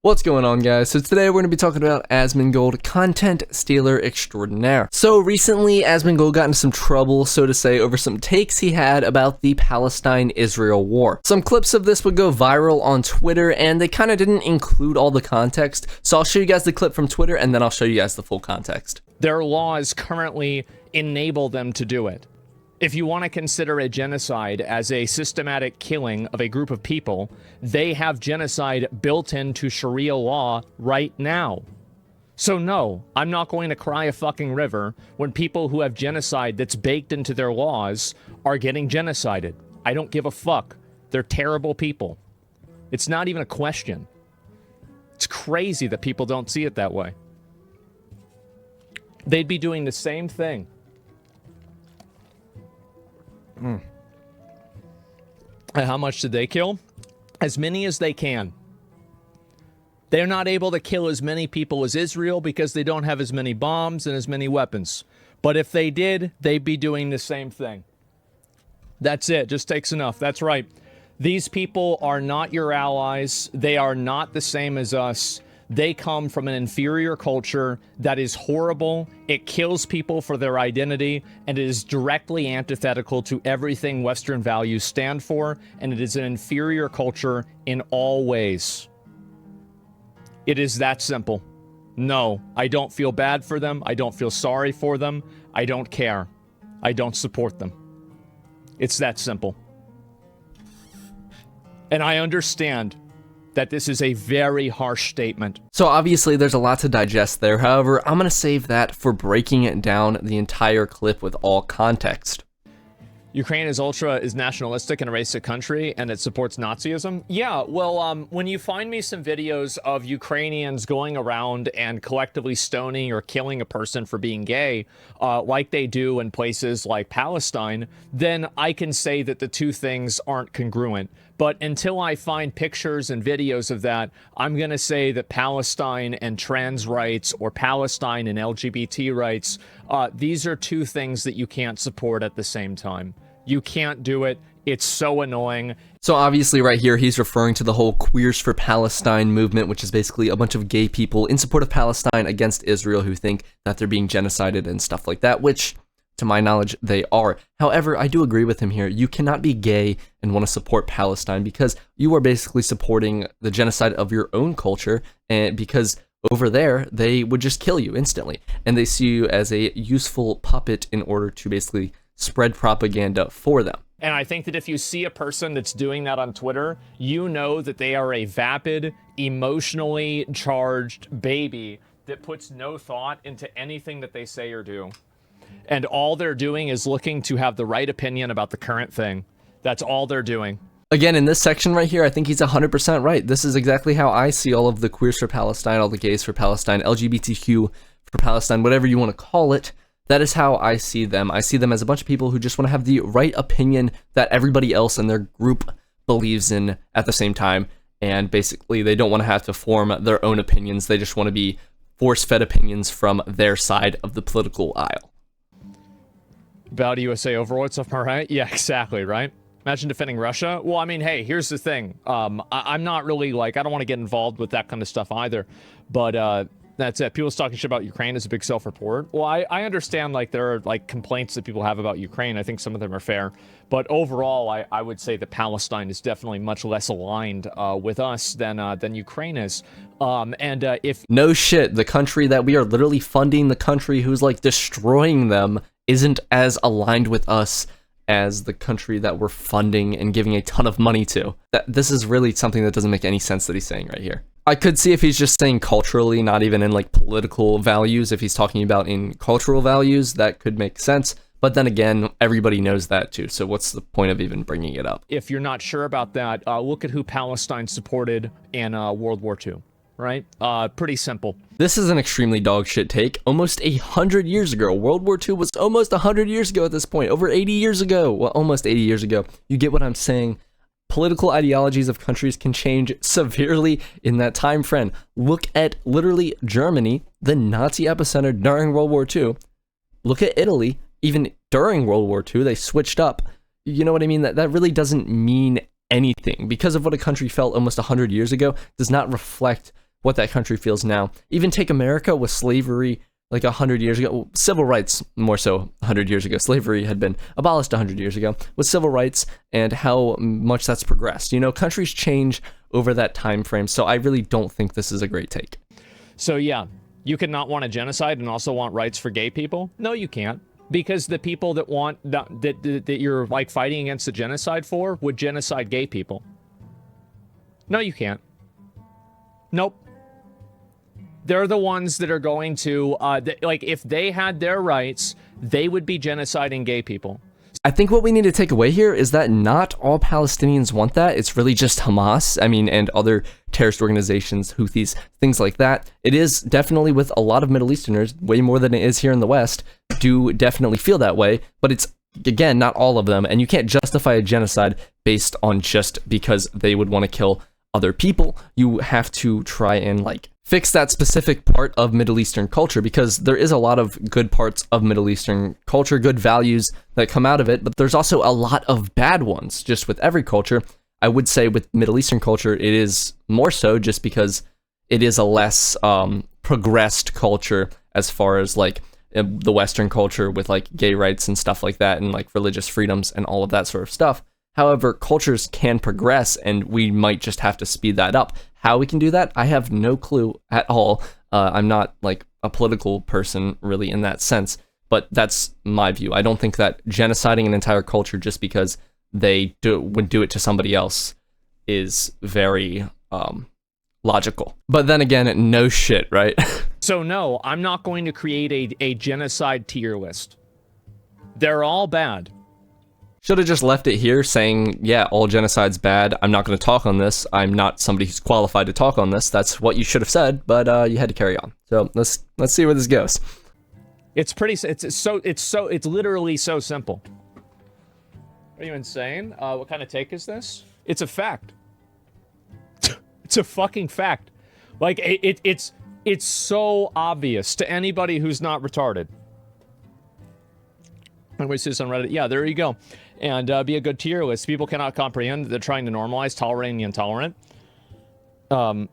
What's going on, guys? So today we're going to be talking about Asmongold, content stealer extraordinaire. So recently, Asmongold got into some trouble, so to say, over some takes he had about the Palestine-Israel war. Some clips of this would go viral on Twitter, and they kind of didn't include all the context. So I'll show you guys the clip from Twitter, and then I'll show you guys the full context. Their laws currently enable them to do it. If you want to consider a genocide as a systematic killing of a group of people, they have genocide built into Sharia law right now. So no, I'm not going to cry a fucking river when people who have genocide that's baked into their laws are getting genocided. I don't give a fuck. They're terrible people. It's not even a question. It's crazy that people don't see it that way. They'd be doing the same thing. And how much did they kill? As many as they can. They're not able to kill as many people as Israel because they don't have as many bombs and as many weapons. But if they did, they'd be doing the same thing. That's it. Just takes enough. That's right. These people are not your allies. They are not the same as us. They come from an inferior culture that is horrible. It kills people for their identity, and it is directly antithetical to everything Western values stand for, and it is an inferior culture in all ways. It is that simple. No, I don't feel bad for them. I don't feel sorry for them. I don't care. I don't support them. It's that simple. And I understand that this is a very harsh statement. So obviously there's a lot to digest there. However, I'm going to save that for breaking it down the entire clip with all context. Ukraine is nationalistic and a racist country, and it supports Nazism. Yeah, well, when you find me some videos of Ukrainians going around and collectively stoning or killing a person for being gay, like they do in places like Palestine, then I can say that the two things aren't congruent. But until I find pictures and videos of that, I'm going to say that Palestine and trans rights or Palestine and LGBT rights, these are two things that you can't support at the same time. You can't do it. It's so annoying. So obviously right here, he's referring to the whole Queers for Palestine movement, which is basically a bunch of gay people in support of Palestine against Israel who think that they're being genocided and stuff like that, which, to my knowledge, they are. However, I do agree with him here. You cannot be gay and want to support Palestine because you are basically supporting the genocide of your own culture, and because over there, they would just kill you instantly. And they see you as a useful puppet in order to basically spread propaganda for them. And I think that if you see a person that's doing that on Twitter, you know that they are a vapid, emotionally charged baby that puts no thought into anything that they say or do. And all they're doing is looking to have the right opinion about the current thing. That's all they're doing. Again, in this section right here, I think he's 100% right. This is exactly how I see all of the Queers for Palestine, all the gays for Palestine, LGBTQ for Palestine, whatever you want to call it. That is how I see them. I see them as a bunch of people who just want to have the right opinion that everybody else in their group believes in at the same time. And basically, they don't want to have to form their own opinions. They just want to be force-fed opinions from their side of the political aisle. About USA overlords, am I right? Yeah, exactly, right? Imagine defending Russia. Well, I mean, hey, here's the thing. I'm not really, I don't want to get involved with that kind of stuff either. But that's it. People talking shit about Ukraine is a big self-report. Well, I understand, there are, complaints that people have about Ukraine. I think some of them are fair. But overall, I would say that Palestine is definitely much less aligned with us than Ukraine is. If... No shit. The country that we are literally funding, the country who's, destroying them, isn't as aligned with us as the country that we're funding and giving a ton of money to. This is really something that doesn't make any sense that he's saying right here. I could see if he's just saying culturally, not even in political values. If he's talking about in cultural values, that could make sense. But then again, everybody knows that too. So what's the point of even bringing it up? If you're not sure about that, look at who Palestine supported in World War II. Right? Pretty simple. This is an extremely dog shit take. Almost 100 years ago. World War II was almost 100 years ago at this point. Over 80 years ago. Well, almost 80 years ago. You get what I'm saying? Political ideologies of countries can change severely in that time frame. Look at literally Germany, the Nazi epicenter during World War II. Look at Italy. Even during World War II, they switched up. You know what I mean? That really doesn't mean anything. Because of what a country felt almost 100 years ago does not reflect what that country feels now. Even take America with slavery like 100 years ago, civil rights more so 100 years ago. Slavery had been abolished 100 years ago, with civil rights and how much that's progressed. You know, countries change over that time frame, so I really don't think this is a great take. So yeah, you can not want a genocide and also want rights for gay people? No, you can't. Because the people that want that you're like fighting against the genocide for would genocide gay people. No, you can't. Nope. They're the ones that are going to like if they had their rights, they would be genociding gay people. I think what we need to take away here is that not all Palestinians want that. It's really just Hamas, and other terrorist organizations, Houthis, things like that. It is definitely, with a lot of Middle Easterners, way more than it is here in the West, do definitely feel that way, but it's, again, not all of them, and you can't justify a genocide based on just because they would want to kill other people. You have to try and, fix that specific part of Middle Eastern culture, because there is a lot of good parts of Middle Eastern culture, good values that come out of it, but there's also a lot of bad ones, just with every culture. I would say with Middle Eastern culture, it is more so just because it is a less progressed culture as far as, the Western culture with, gay rights and stuff like that, and, religious freedoms and all of that sort of stuff. However, cultures can progress, and we might just have to speed that up. How we can do that, I have no clue at all. I'm not a political person really in that sense, but that's my view. I don't think that genociding an entire culture just because they would do it to somebody else is very logical. But then again, no shit, right? So no, I'm not going to create a genocide tier list. They're all bad. Should have just left it here saying, yeah, all genocide's bad. I'm not going to talk on this. I'm not somebody who's qualified to talk on this. That's what you should have said, but you had to carry on. So let's see where this goes. It's literally so simple. Are you insane? What kind of take is this? It's a fact. It's a fucking fact. It's so obvious to anybody who's not retarded. Anybody see this on Reddit? Yeah, there you go. And be a good tier list. People cannot comprehend that they're trying to normalize tolerating the intolerant. You're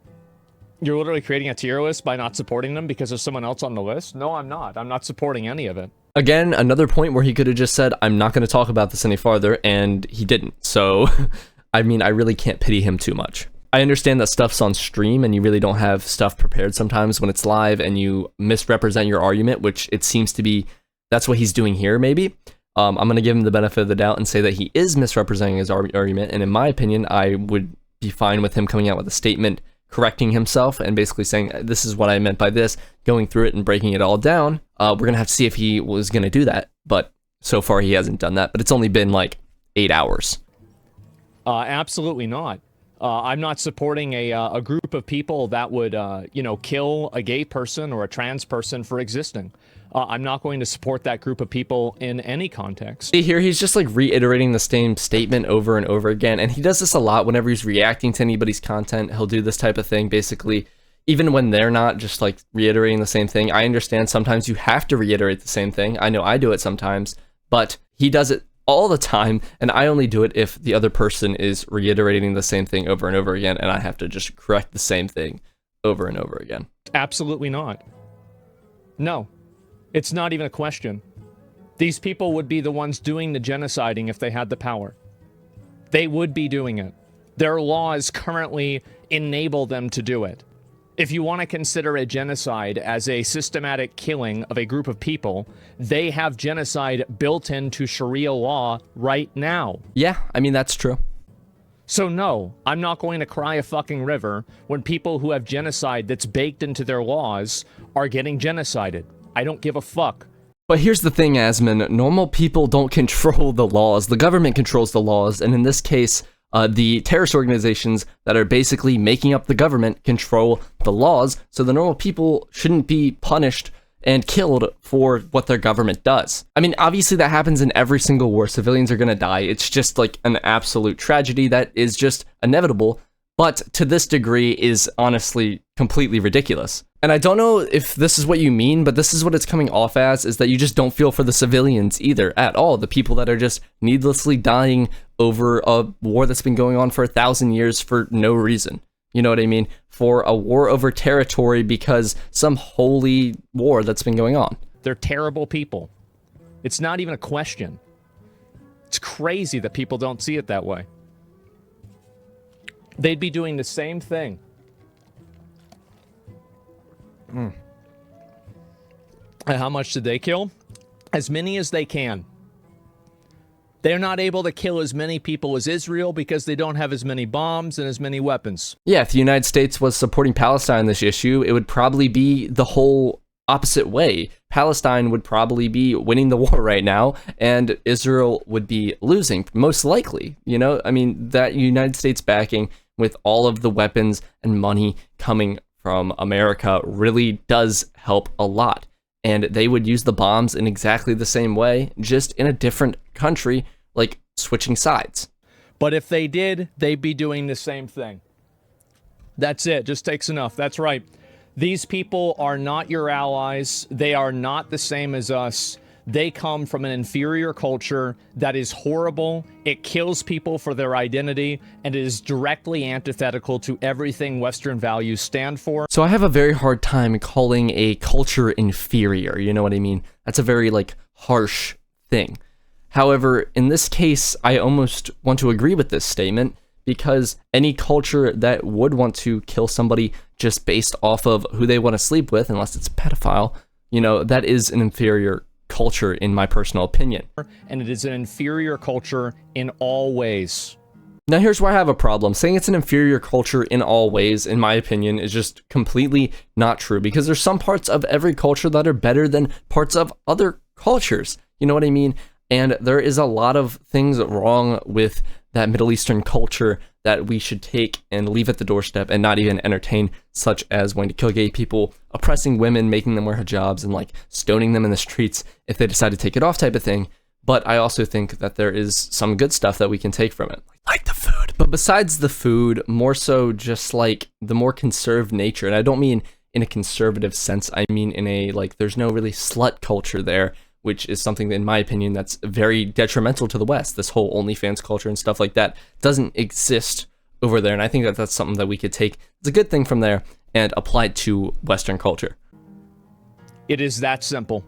literally creating a tier list by not supporting them because there's someone else on the list? No, I'm not. I'm not supporting any of it. Again, another point where he could have just said, I'm not going to talk about this any farther, and he didn't. So, I really can't pity him too much. I understand that stuff's on stream, and you really don't have stuff prepared sometimes when it's live, and you misrepresent your argument, which it seems to be, that's what he's doing here, maybe. I'm going to give him the benefit of the doubt and say that he is misrepresenting his argument, and in my opinion, I would be fine with him coming out with a statement correcting himself and basically saying, this is what I meant by this, going through it and breaking it all down. We're going to have to see if he was going to do that, but so far he hasn't done that, but it's only been 8 hours. Absolutely not. I'm not supporting a group of people that would, kill a gay person or a trans person for existing. I'm not going to support that group of people in any context. See here, he's just reiterating the same statement over and over again, and he does this a lot whenever he's reacting to anybody's content. He'll do this type of thing, basically, even when they're not, just reiterating the same thing. I understand sometimes you have to reiterate the same thing. I know I do it sometimes, but he does it all the time, and I only do it if the other person is reiterating the same thing over and over again, and I have to just correct the same thing over and over again. Absolutely not. No. It's not even a question. These people would be the ones doing the genociding if they had the power. They would be doing it. Their laws currently enable them to do it. If you want to consider a genocide as a systematic killing of a group of people, they have genocide built into Sharia law right now. Yeah, that's true. So no, I'm not going to cry a fucking river when people who have genocide that's baked into their laws are getting genocided. I don't give a fuck. But here's the thing, Asmon. Normal people don't control the laws. The government controls the laws, and in this case, the terrorist organizations that are basically making up the government control the laws, so the normal people shouldn't be punished and killed for what their government does. Obviously that happens in every single war. Civilians are gonna die. It's just an absolute tragedy that is just inevitable, but to this degree is honestly completely ridiculous. And I don't know if this is what you mean, but this is what it's coming off as, is that you just don't feel for the civilians either, at all. The people that are just needlessly dying over a war that's been going on for 1,000 years for no reason. You know what I mean? For a war over territory because some holy war that's been going on. They're terrible people. It's not even a question. It's crazy that people don't see it that way. They'd be doing the same thing. And how much did they kill? As many as they can. They're not able to kill as many people as Israel because they don't have as many bombs and as many weapons. Yeah, if the United States was supporting Palestine on this issue, it would probably be the whole opposite way. Palestine would probably be winning the war right now, and Israel would be losing, most likely. You know, I mean, that United States backing with all of the weapons and money coming from America really does help a lot. And they would use the bombs in exactly the same way, just in a different country, like switching sides. But if they did, they'd be doing the same thing. That's it. Just takes enough. That's right. These people are not your allies. They are not the same as us. They come from an inferior culture that is horrible. It kills people for their identity, and it is directly antithetical to everything Western values stand for. So I have a very hard time calling a culture inferior, you know what I mean? That's a very, like, harsh thing. However, in this case, I almost want to agree with this statement, because any culture that would want to kill somebody just based off of who they want to sleep with, unless it's a pedophile, you know, that is an inferior culture in my personal opinion. And it is an inferior culture in all ways. Now here's where I have a problem. Saying it's an inferior culture in all ways, in my opinion, is just completely not true, because there's some parts of every culture that are better than parts of other cultures. You know what I mean? And there is a lot of things wrong with that Middle Eastern culture that we should take and leave at the doorstep and not even entertain, such as wanting to kill gay people, oppressing women, making them wear hijabs, and like stoning them in the streets if they decide to take it off type of thing. But I also think that there is some good stuff that we can take from it. Like the food. But besides the food, more so just like the more conserved nature. And I don't mean in a conservative sense. I mean in a, like, there's no really slut culture there, which is something that, in my opinion, that's very detrimental to the West. This whole OnlyFans culture and stuff like that doesn't exist over there. And I think that that's something that we could take as a good thing from there and apply it to Western culture. It is that simple.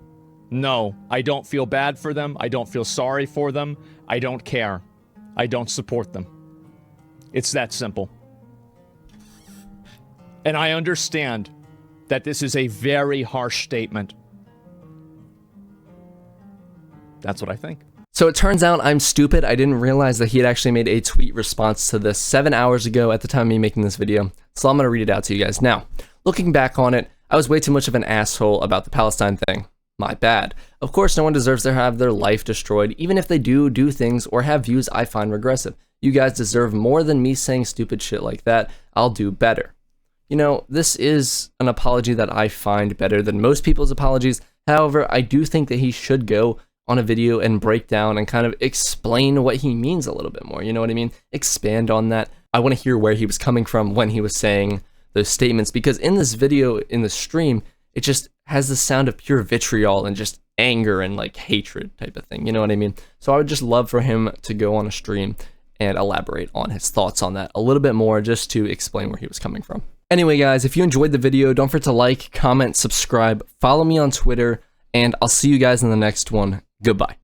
No, I don't feel bad for them. I don't feel sorry for them. I don't care. I don't support them. It's that simple. And I understand that this is a very harsh statement. That's what I think. So it turns out I'm stupid. I didn't realize that he had actually made a tweet response to this 7 hours ago at the time of me making this video. So I'm going to read it out to you guys. Now, looking back on it, I was way too much of an asshole about the Palestine thing. My bad. Of course, no one deserves to have their life destroyed, even if they do things or have views I find regressive. You guys deserve more than me saying stupid shit like that. I'll do better. You know, this is an apology that I find better than most people's apologies. However, I do think that he should go on a video and break down and kind of explain what he means a little bit more. You know what I mean? Expand on that. I want to hear where he was coming from when he was saying those statements, because in this video, in the stream, it just has the sound of pure vitriol and just anger and like hatred type of thing. You know what I mean? So I would just love for him to go on a stream and elaborate on his thoughts on that a little bit more, just to explain where he was coming from. Anyway, guys, if you enjoyed the video, don't forget to like, comment, subscribe, follow me on Twitter, and I'll see you guys in the next one. Goodbye.